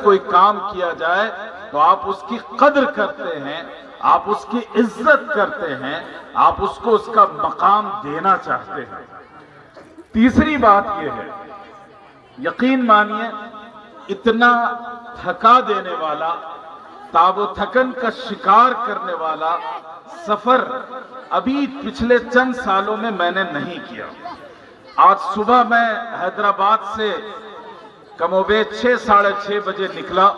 کوئی کام کیا جائے تو آپ اس کی قدر کرتے ہیں، آپ اس کی عزت کرتے ہیں، آپ اس کو اس کا مقام دینا چاہتے ہیں۔ تیسری بات یہ ہے، یقین مانیے اتنا تھکا دینے والا، تاب و تھکن کا شکار کرنے والا سفر ابھی پچھلے چند سالوں میں نے نہیں کیا۔ آج صبح میں حیدرآباد سے کم و بیش 6:30 بجے نکلا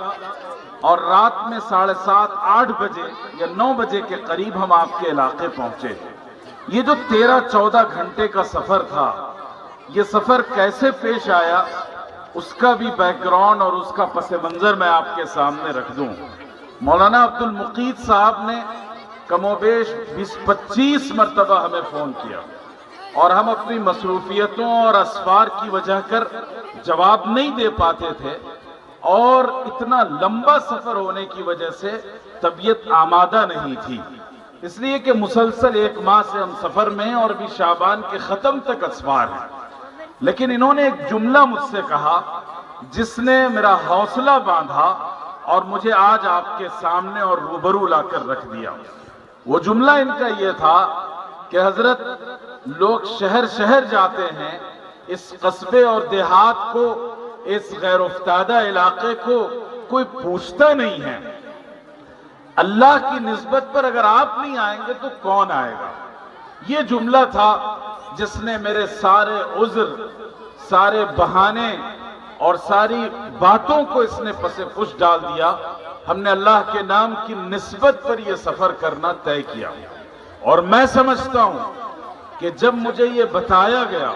اور رات میں 7:30 8 بجے یا 9 بجے کے قریب ہم آپ کے علاقے پہنچے۔ یہ جو 13-14 گھنٹے کا سفر تھا، یہ سفر کیسے پیش آیا اس کا بھی بیک گراؤنڈ اور اس کا پس منظر میں آپ کے سامنے رکھ دوں۔ مولانا عبد المقیت صاحب نے کم و بیش 20-25 مرتبہ ہمیں فون کیا اور ہم اپنی مصروفیتوں اور اسفار کی وجہ کر جواب نہیں دے پاتے تھے، اور اتنا لمبا سفر ہونے کی وجہ سے طبیعت آمادہ نہیں تھی، اس لیے کہ مسلسل 1 ماہ سے ہم سفر میں ہیں اور ابھی شعبان کے ختم تک اسفار ہیں۔ لیکن انہوں نے ایک جملہ مجھ سے کہا جس نے میرا حوصلہ باندھا اور مجھے آج آپ کے سامنے اور روبرو لا کر رکھ دیا۔ وہ جملہ ان کا یہ تھا کہ حضرت، لوگ شہر شہر جاتے ہیں، اس قصبے اور دیہات کو، اس غیر افتادہ علاقے کو کوئی پوچھتا نہیں ہے، اللہ کی نسبت پر اگر آپ نہیں آئیں گے تو کون آئے گا؟ یہ جملہ تھا جس نے میرے سارے عذر، سارے بہانے اور ساری باتوں کو اس نے پس پش ڈال دیا۔ ہم نے اللہ کے نام کی نسبت پر یہ سفر کرنا طے کیا، اور میں سمجھتا ہوں کہ جب مجھے یہ بتایا گیا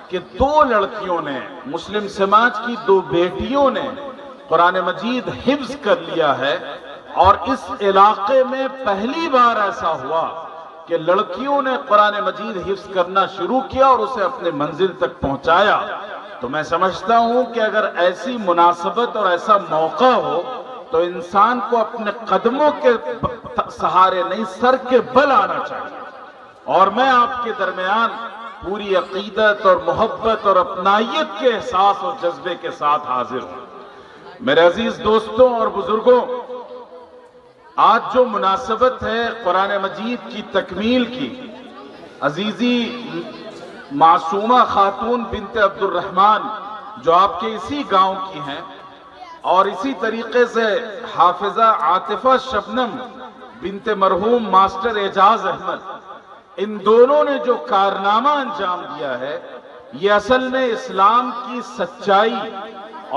کہ 2 لڑکیوں نے، مسلم سماج کی 2 بیٹیوں نے قرآن مجید حفظ کر لیا ہے، اور اس علاقے میں پہلی بار ایسا ہوا کہ لڑکیوں نے قرآن مجید حفظ کرنا شروع کیا اور اسے اپنے منزل تک پہنچایا، تو میں سمجھتا ہوں کہ اگر ایسی مناسبت اور ایسا موقع ہو تو انسان کو اپنے قدموں کے سہارے نہیں، سر کے بل آنا چاہیے۔ اور میں آپ کے درمیان پوری عقیدت اور محبت اور اپنائیت کے احساس اور جذبے کے ساتھ حاضر ہوں۔ میرے عزیز دوستوں اور بزرگوں، آج جو مناسبت ہے قرآن مجید کی تکمیل کی، عزیزی معصومہ خاتون بنت عبد الرحمن جو آپ کے اسی گاؤں کی ہیں، اور اسی طریقے سے حافظہ عاطفہ شبنم بنت مرحوم ماسٹر اعجاز احمد، ان دونوں نے جو کارنامہ انجام دیا ہے، یہ اصل میں اسلام کی سچائی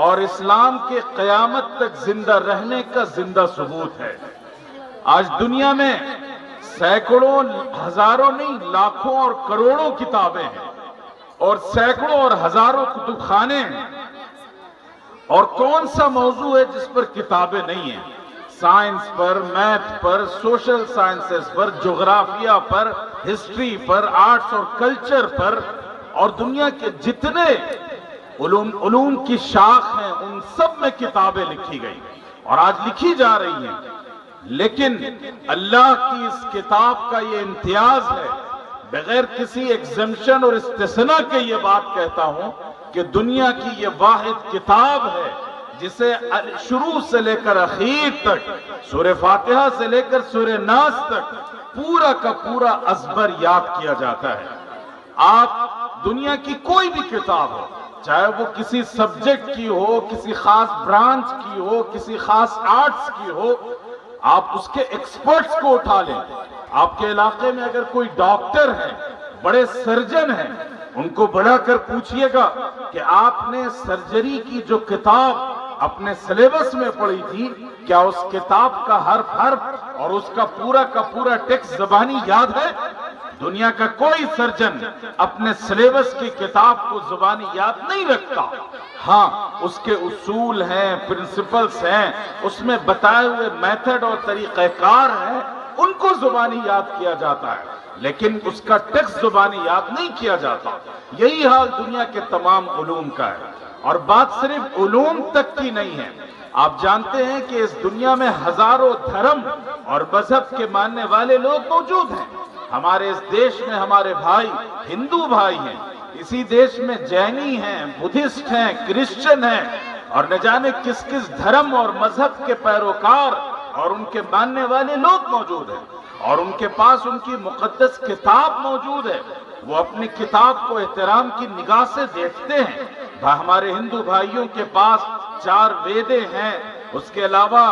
اور اسلام کے قیامت تک زندہ رہنے کا زندہ ثبوت ہے۔ آج دنیا میں سینکڑوں، ہزاروں نہیں، لاکھوں اور کروڑوں کتابیں ہیں، اور سینکڑوں اور ہزاروں کتب خانے ہیں، اور کون سا موضوع ہے جس پر کتابیں نہیں ہیں؟ سائنس پر، میتھ پر، سوشل سائنسز پر، جغرافیہ پر، ہسٹری پر، آرٹس اور کلچر پر، اور دنیا کے جتنے علوم کی شاخ ہیں ان سب میں کتابیں لکھی گئی اور آج لکھی جا رہی ہیں۔ لیکن اللہ کی اس کتاب کا یہ امتیاز ہے، بغیر کسی ایگزمپشن اور استثناء کے یہ بات کہتا ہوں کہ دنیا کی یہ واحد کتاب ہے جسے شروع سے لے کر اخیر تک، سورہ فاتحہ سے لے کر سورہ ناس تک پورا کا پورا ازبر یاد کیا جاتا ہے۔ آپ دنیا کی کوئی بھی کتاب ہو، چاہے وہ کسی سبجیکٹ کی ہو، کسی خاص برانچ کی ہو، کسی خاص آرٹس کی ہو، آپ اس کے ایکسپرٹس کو اٹھا لیں۔ آپ کے علاقے میں اگر کوئی ڈاکٹر ہے، بڑے سرجن ہیں، ان کو بلا کر پوچھئے گا کہ آپ نے سرجری کی جو کتاب اپنے سلیبس میں پڑھی تھی، کیا اس کتاب کا حرف اور اس کا پورا ٹیکسٹ زبانی یاد ہے؟ دنیا کا کوئی سرجن اپنے سلیبس کی کتاب کو زبانی یاد نہیں رکھتا۔ ہاں، اس کے اصول ہیں، پرنسپلز ہیں، اس میں بتائے ہوئے میتھڈ اور طریقہ کار ہیں، ان کو زبانی یاد کیا جاتا ہے، لیکن اس کا ٹیکسٹ زبانی یاد نہیں کیا جاتا۔ یہی حال دنیا کے تمام علوم کا ہے، اور بات صرف علوم تک کی نہیں ہے۔ آپ جانتے ہیں کہ اس دنیا میں ہزاروں دھرم اور مذہب کے ماننے والے لوگ موجود ہیں۔ ہمارے اس دیش میں ہمارے بھائی ہندو بھائی ہیں، اسی دیش میں جینی ہیں، بدھسٹ ہیں، کرسچن ہیں، اور نہ جانے کس کس دھرم اور مذہب کے پیروکار اور ان کے ماننے والے لوگ موجود ہیں، اور ان کے پاس ان کی مقدس کتاب موجود ہے، وہ اپنی کتاب کو احترام کی نگاہ سے دیکھتے ہیں۔ ہمارے ہندو بھائیوں کے پاس 4 ویدیں ہیں، اس کے علاوہ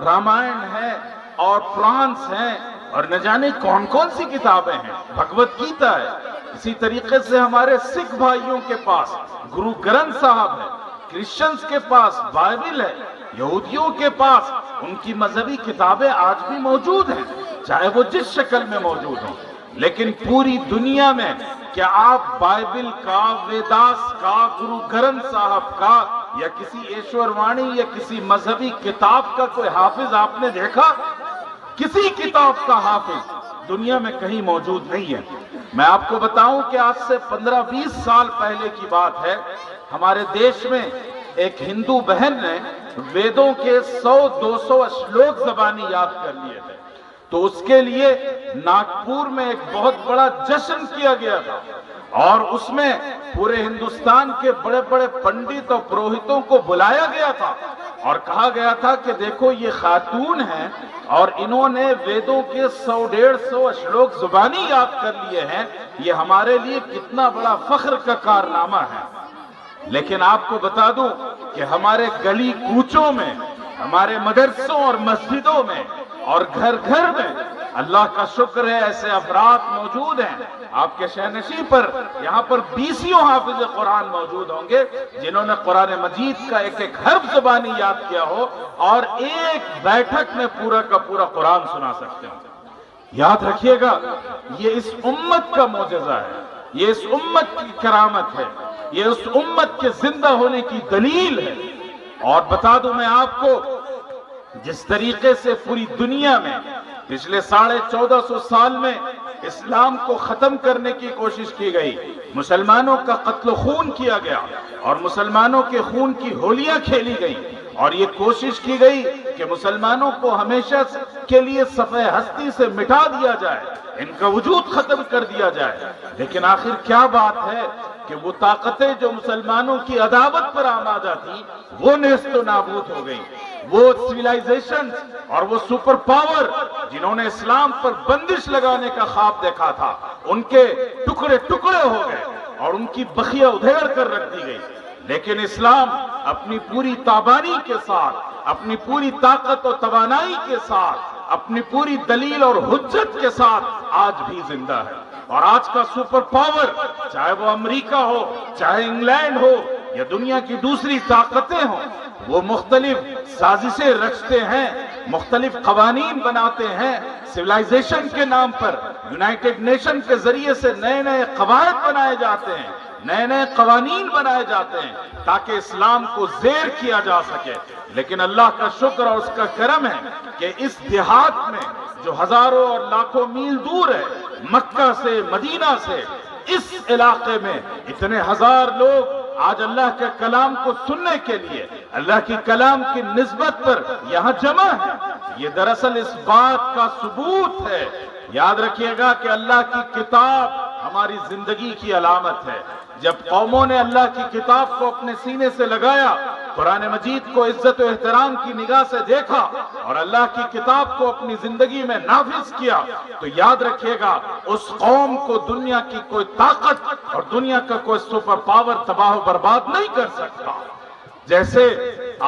رامائن ہے اور پرانس ہیں، اور نہ جانے کون کون سی کتابیں ہیں، بھگوت گیتا ہے۔ اسی طریقے سے ہمارے سکھ بھائیوں کے پاس گرو گرنتھ صاحب ہے، کرسچنز کے پاس بائبل ہے، یہودیوں کے پاس ان کی مذہبی کتابیں آج بھی موجود ہیں، چاہے وہ جس شکل میں موجود ہوں۔ لیکن پوری دنیا میں کیا آپ بائبل کا، ویداس کا، گرو گرنتھ صاحب کا، یا کسی ایشور وانی یا کسی مذہبی کتاب کا کوئی حافظ آپ نے دیکھا؟ کسی کتاب کا حافظ دنیا میں کہیں موجود نہیں ہے۔ میں آپ کو بتاؤں کہ آج سے 15-20 سال پہلے کی بات ہے، ہمارے دیش میں ایک ہندو بہن نے ویدوں کے 100-200 اشلوک زبانی یاد کر لیے تھے، تو اس کے لیے ناگپور میں ایک بہت بڑا جشن کیا گیا تھا، اور اس میں پورے ہندوستان کے بڑے بڑے پنڈت اور پروہتوں کو بلایا گیا تھا، اور کہا گیا تھا کہ دیکھو یہ خاتون ہیں اور انہوں نے ویدوں کے 100-150 اشلوک زبانی یاد کر لیے ہیں، یہ ہمارے لیے کتنا بڑا فخر کا کارنامہ ہے۔ لیکن آپ کو بتا دوں کہ ہمارے گلی کوچوں میں، ہمارے مدرسوں اور مسجدوں میں اور گھر گھر میں اللہ کا شکر ہے ایسے افراد موجود ہیں۔ آپ کے شہنشی پر یہاں پر 20 حافظ قرآن موجود ہوں گے جنہوں نے قرآن مجید کا ایک ایک حرف زبانی یاد کیا ہو اور ایک بیٹھک میں پورا کا پورا قرآن سنا سکتے ہوں۔ یاد رکھیے گا، یہ اس امت کا معجزہ ہے، یہ اس امت کی کرامت ہے، یہ اس امت کے زندہ ہونے کی دلیل ہے۔ اور بتا دوں میں آپ کو، جس طریقے سے پوری دنیا میں پچھلے 1450 سال میں اسلام کو ختم کرنے کی کوشش کی گئی، مسلمانوں کا قتل و خون کیا گیا اور مسلمانوں کے خون کی ہولیاں کھیلی گئی، اور یہ کوشش کی گئی کہ مسلمانوں کو ہمیشہ کے لیے صفحہ ہستی سے مٹا دیا جائے، ان کا وجود ختم کر دیا جائے۔ لیکن آخر کیا بات ہے کہ وہ طاقتیں جو مسلمانوں کی عداوت پر آمادہ تھی وہ نیست و نابود ہو گئی، وہ سویلائزیشن اور وہ سپر پاور جنہوں نے اسلام پر بندش لگانے کا خواب دیکھا تھا، ان کے ٹکڑے ٹکڑے ہو گئے اور ان کی بخیہ ادھیڑ کر رکھ دی گئی۔ لیکن اسلام اپنی پوری تابانی کے ساتھ، اپنی پوری طاقت و توانائی کے ساتھ، اپنی پوری دلیل اور حجت کے ساتھ آج بھی زندہ ہے۔ اور آج کا سپر پاور، چاہے وہ امریکہ ہو، چاہے انگلینڈ ہو یا دنیا کی دوسری طاقتیں ہوں، وہ مختلف سازشیں رچتے ہیں، مختلف قوانین بناتے ہیں، سویلائزیشن کے نام پر یونائٹڈ نیشن کے ذریعے سے نئے نئے قواعد بنائے جاتے ہیں، نئے نئے قوانین بنائے جاتے ہیں تاکہ اسلام کو زیر کیا جا سکے۔ لیکن اللہ کا شکر اور اس کا کرم ہے کہ اس دیہات میں جو ہزاروں اور لاکھوں میل دور ہے مکہ سے، مدینہ سے، اس علاقے میں اتنے ہزار لوگ آج اللہ کے کلام کو سننے کے لیے، اللہ کی کلام کی نسبت پر یہاں جمع ہے۔ یہ دراصل اس بات کا ثبوت ہے، یاد رکھیے گا کہ اللہ کی کتاب ہماری زندگی کی علامت ہے۔ جب قوموں نے اللہ کی کتاب کو اپنے سینے سے لگایا، قرآن مجید کو عزت و احترام کی نگاہ سے دیکھا اور اللہ کی کتاب کو اپنی زندگی میں نافذ کیا، تو یاد رکھیے گا اس قوم کو دنیا کی کوئی طاقت اور دنیا کا کوئی سپر پاور تباہ و برباد نہیں کر سکتا۔ جیسے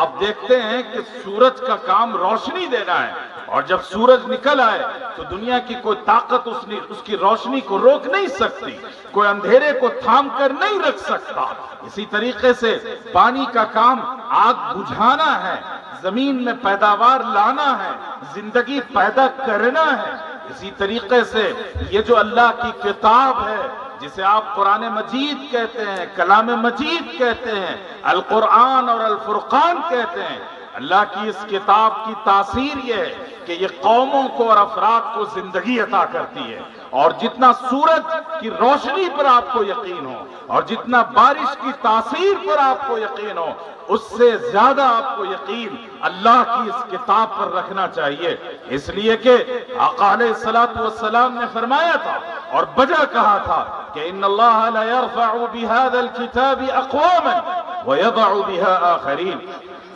آپ دیکھتے ہیں کہ سورج کا کام روشنی دینا ہے، اور جب سورج نکل آئے تو دنیا کی کوئی طاقت اس کی روشنی کو روک نہیں سکتی، کوئی اندھیرے کو تھام کر نہیں رکھ سکتا۔ اسی طریقے سے پانی کا کام آگ بجھانا ہے، زمین میں پیداوار لانا ہے، زندگی پیدا کرنا ہے۔ اسی طریقے سے یہ جو اللہ کی کتاب ہے، جسے آپ قرآن مجید کہتے ہیں، کلام مجید کہتے ہیں، القرآن اور الفرقان کہتے ہیں، اللہ کی اس کتاب کی تاثیر یہ ہے کہ یہ قوموں کو اور افراد کو زندگی عطا کرتی ہے۔ اور جتنا سورج کی روشنی پر آپ کو یقین ہو اور جتنا بارش کی تاثیر پر آپ کو یقین ہو، اس سے زیادہ آپ کو یقین اللہ کی اس کتاب پر رکھنا چاہیے، اس لیے کہ آقا علیہ الصلوۃ والسلام نے فرمایا تھا اور بجا کہا تھا کہ ان اللہ لا يرفع بهذا الكتاب اقواما، وَيَضَعُ بِهَا آخَرِينَ۔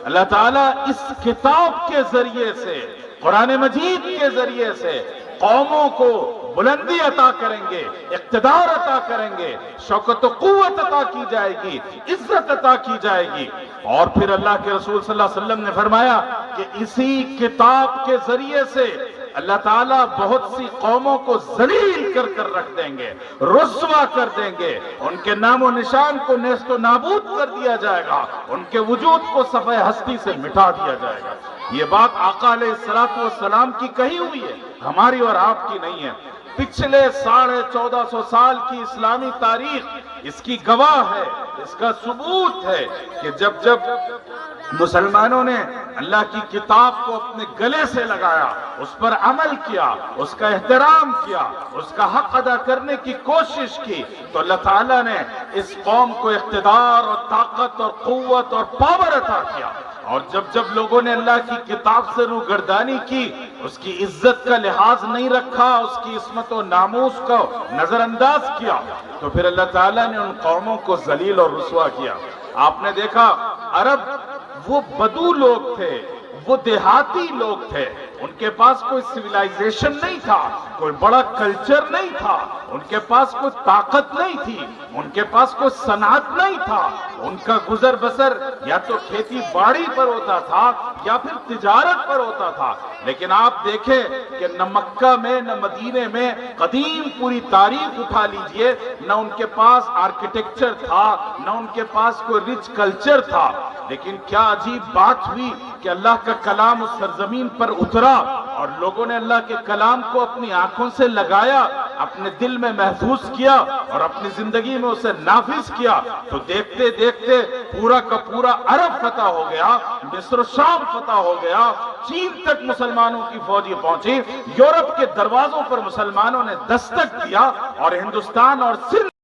اللہ تعالیٰ اس کتاب کے ذریعے سے، قرآن مجید کے ذریعے سے قوموں کو بلندی عطا کریں گے، اقتدار عطا کریں گے، شوکت و قوت عطا کی جائے گی، عزت عطا کی جائے گی۔ اور پھر اللہ کے رسول صلی اللہ علیہ وسلم نے فرمایا کہ اسی کتاب کے ذریعے سے اللہ تعالیٰ بہت سی قوموں کو ذلیل کر کر رکھ دیں گے، رسوا کر دیں گے، ان کے نام و نشان کو نیست و نابود کر دیا جائے گا، ان کے وجود کو صفحہ ہستی سے مٹا دیا جائے گا۔ یہ بات آقا علیہ السلام کی کہی ہوئی ہے، ہماری اور آپ کی نہیں ہے۔ پچھلے 1450 سال کی اسلامی تاریخ اس کی گواہ ہے، اس کا ثبوت ہے کہ جب مسلمانوں نے اللہ کی کتاب کو اپنے گلے سے لگایا، اس پر عمل کیا، اس کا احترام کیا، اس کا حق ادا کرنے کی کوشش کی، تو اللہ تعالیٰ نے اس قوم کو اقتدار اور طاقت اور قوت اور پاور عطا کیا۔ اور جب لوگوں نے اللہ کی کتاب سے روگردانی کی، اس کی عزت کا لحاظ نہیں رکھا، اس کی عصمت و ناموس کو نظر انداز کیا، تو پھر اللہ تعالیٰ نے ان قوموں کو ذلیل اور رسوا کیا۔ آپ نے دیکھا عرب وہ بدو لوگ تھے، وہ دیہاتی لوگ تھے، ان کے پاس کوئی سویلائزیشن نہیں تھا، کوئی بڑا کلچر نہیں تھا، ان کے پاس کوئی طاقت نہیں تھی، ان کے پاس کوئی صنعت نہیں تھا، ان کا گزر بسر یا تو کھیتی باڑی پر ہوتا تھا یا پھر تجارت پر ہوتا تھا۔ لیکن آپ دیکھیں کہ نہ مکہ میں نہ مدینے میں، قدیم پوری تاریخ اٹھا لیجئے، نہ ان کے پاس آرکیٹیکچر تھا، نہ ان کے پاس کوئی رچ کلچر تھا۔ لیکن کیا عجیب بات ہوئی کہ اللہ کا کلام اس سرزمین پر اترا اور لوگوں نے اللہ کے کلام کو اپنی آنکھوں سے لگایا، اپنے دل میں محفوظ کیا اور اپنی زندگی میں اسے نافذ کیا، تو دیکھتے دیکھتے پورا کا پورا عرب فتح ہو گیا، مصر و شام فتح ہو گیا، چین تک مسلمانوں کی فوجیں پہنچی، یورپ کے دروازوں پر مسلمانوں نے دستک دیا اور ہندوستان اور سندھ